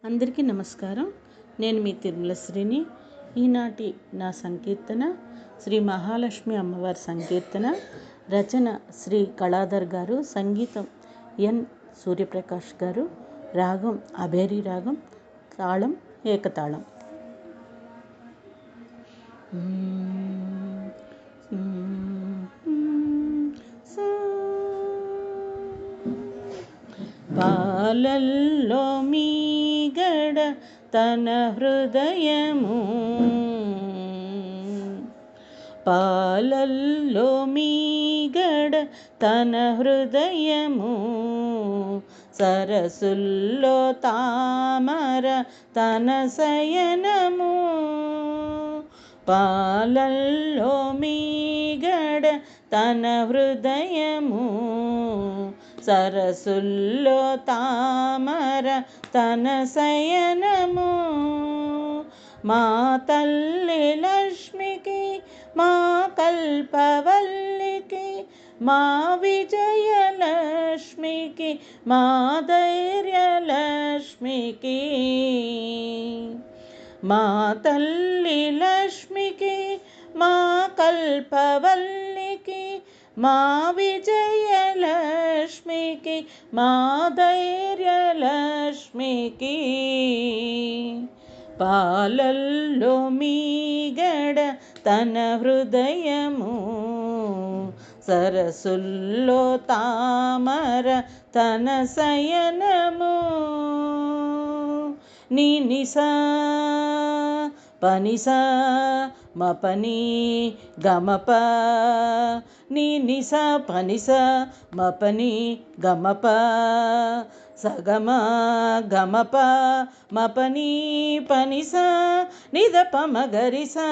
అందరికీ నమస్కారం. నేను మీ తిరుమల శ్రీని. ఈనాటి నా సంకీర్తన శ్రీ మహాలక్ష్మి అమ్మవారి సంకీర్తన. రచన శ్రీ కళాధర్ గారు, సంగీతం ఎన్ సూర్యప్రకాష్ గారు, రాగం అభేరి రాగం, తాళం ఏకతాళం. పాలల్లో మీగడ తన హృదయము, పాలల్లో మీగడ తన హృదయము, సరసుల్లో తామర తన శయనము. పాలల్లో మీగడ తన హృదయము, సరసుల్లో తామర తన శయనము. మా తల్లి లక్ష్మికి, మా కల్పవల్లికి, మా విజయలక్ష్మికి, మా ధైర్యలక్ష్మికి. మా తల్లి లక్ష్మికి, మా కల్పవల్లికి, మా విజయలక్ష్మికి, మా ధైర్యలక్ష్మికి. పాలల్లో మీగడ తన హృదయము, సరసుల్లో తామర తన శయనము. నీ నిసా పనిసా మపని గమప, నీ నిసా పనిస మపని గమప, సగమ గమప మపని పనిస నిదప మగరిసా.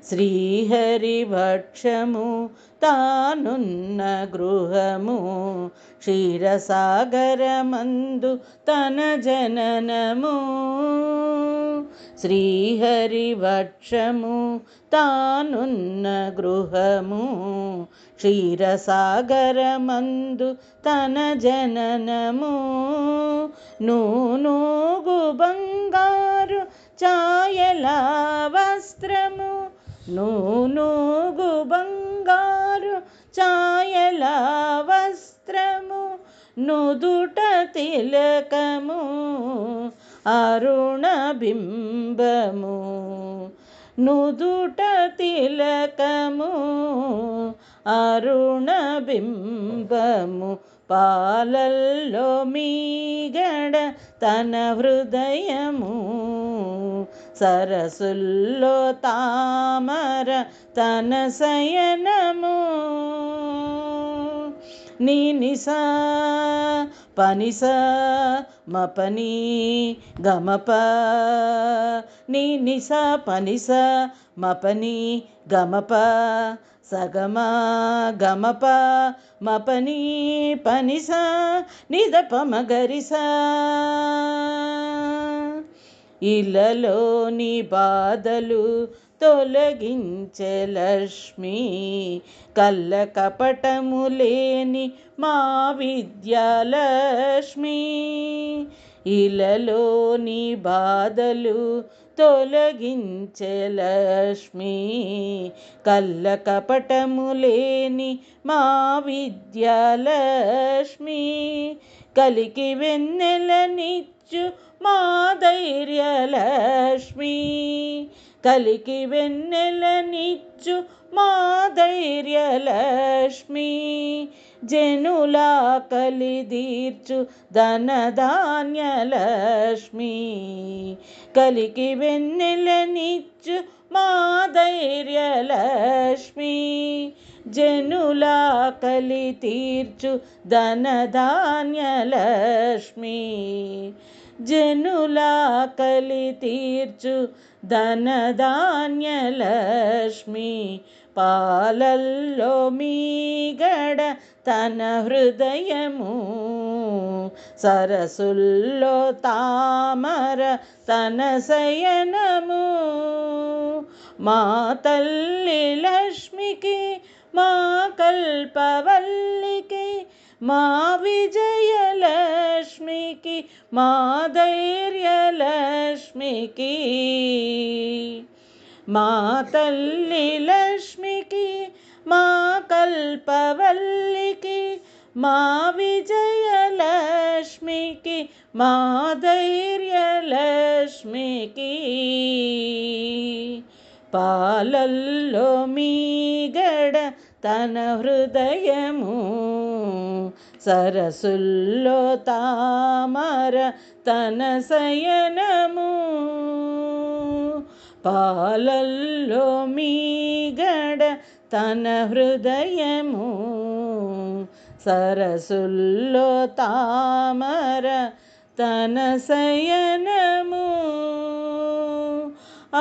శ్రీహరివక్షము తానున్న గృహము, క్షీరసాగరమందు తన జననము. శ్రీహరివక్షము తానున్న గృహము, క్షీరసాగరమందు తన జననము. నూనూగు బంగారు ఛాయల వస్త్రము, నూనూగు బంగారు ఛాయల వస్త్రము, నుదుట తిలకము అరుణ బింబము, నుదుట తిలకము అరుణ బింబము. పాలల్లో మీగడ తన హృదయము, సరసుల్లో తామర తన శయనము. నీ నిసా పనిస మపని గమప, నీ నిసా పనిస మపని గమప, సగమ గమప మపని పనిస నిదప మగరిసా. ఇలలోని బాధలు తొలగించే లక్ష్మి, కల్ల కపటము లేని మా విద్యాలక్ష్మి. ఇలలోని బాధలు తొలగించే లక్ష్మి, కల్ల కపటము లేని మా విద్యాలక్ష్మి. కలికి వెన్నెలనిచ్చు మా ధైర్యలక్ష్మి, కలికి వెన్నెలనిచ్చు మా ధైర్యలక్ష్మి. జనులా కలిదీర్చు ధనధాన్యలక్ష్మి, కలికి వెన్నెలనిచ్చు మా ధైర్యలక్ష్మి. జనులా కలి తీర్చు ధనధాన్యలక్ష్మి, జనులా కలి తీర్చు ధనధాన్యలక్ష్మి. పాలల్లో మీగడ తన హృదయము, సరసుల్లో తామర తన శయనము. మా తల్లి లక్ష్మికి, మా కల్పవల్లికి, మా విజయలక్ష్మి లక్ష్మికి మా ధైర్యలక్ష్మికి, మా తల్లి లక్ష్మికి, మా కల్పవల్లికి, మా విజయలక్ష్మికి, మా ధైర్యలక్ష్మికి. పాలల్లో మీగడ తన హృదయము, సరసుల్లో తామర తన శయనము. పాలల్లో మీగడ తన హృదయము, సరసుల్లో తామర తన శయనము. ఆ